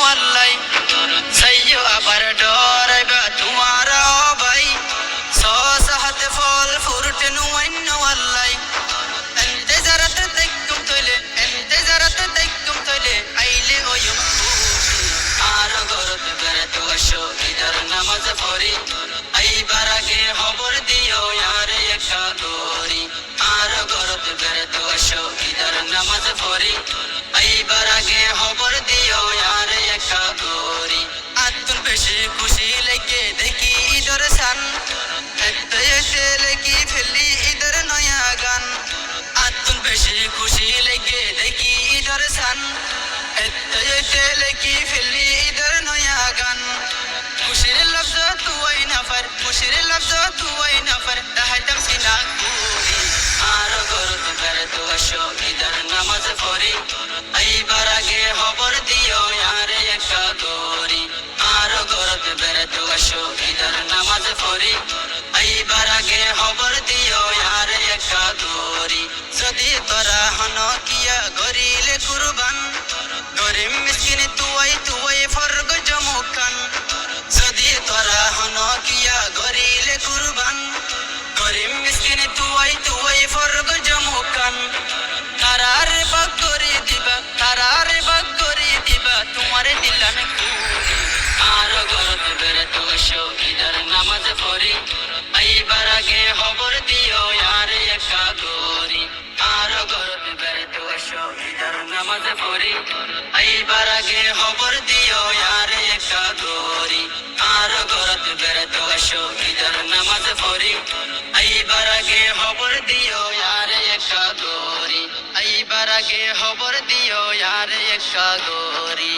আল্লাই সাইয়ো আবার ডরাইবা তোমার ভাই সসাহাতে ফল ফুরুটে নুয়াইন্য আল্লাই এন্তে জারাতে তাইকুম তৈলে এন্তে জারাতে তাইকুম তৈলে আইলে ওয়ুম আর গরত বেরত ওশো ইদার নামাজ পড়ি আইবার আগে খবর দিও ইয়ার একটা গরি আর গরত বেরত ওশো ইদার নামাজ পড়ি আইবার আগে খবর দিও ইয়ার একটা গরি আতুন বেশি খুশি লাগে দেখি ইদর সান এতে এসে লেগি ফেলি ইদর নয়া গান আতুন বেশি খুশি লাগে দেখি ইদর সান এতে এসে লেগি ফেলি ইদর নয়া গান খুশির লফজ তুই নফর খুশির লফজ তুই নফর তাহাইতাম সিনা কুরি আর গরত বেরত ওশো ইদর নামাজ পড়ি আইবার আগে খবর দিও ইয়ার একটা গরি আর গরত বেরত ওশো ইদর নামাজ পড়ি আইবার আগে খবর দিও ইয়ার একটা গরি যদি তোরা হন কিয়া গরিলে কুরবান গরিব মিসকিন তুই ফরগ জমুকান যদি তোরা হন কিয়া গরিলে কুরবান গরিব মিসকিন তুই ফরগ জমুকান তারার বাগ করে দিবা তারার বাগ করে দিবা তোমারে দিলান কুরি আর গরত বেরত ওশো ইদর নামাজ পড়ি আইবার আগে খবর দিও ইয়ার একটা গরি আর গরত বেরত ওশো ইদর নামাজ পড়ি আইবার আগে খবর দিও ইয়ার একটা গরি আর গরত বেরত ওশো ইদর নামাজ পড়ি আইবার আগে খবর দিও ইয়ার একটা গরি আইবার আগে খবর দিও ইয়ার একটা গরি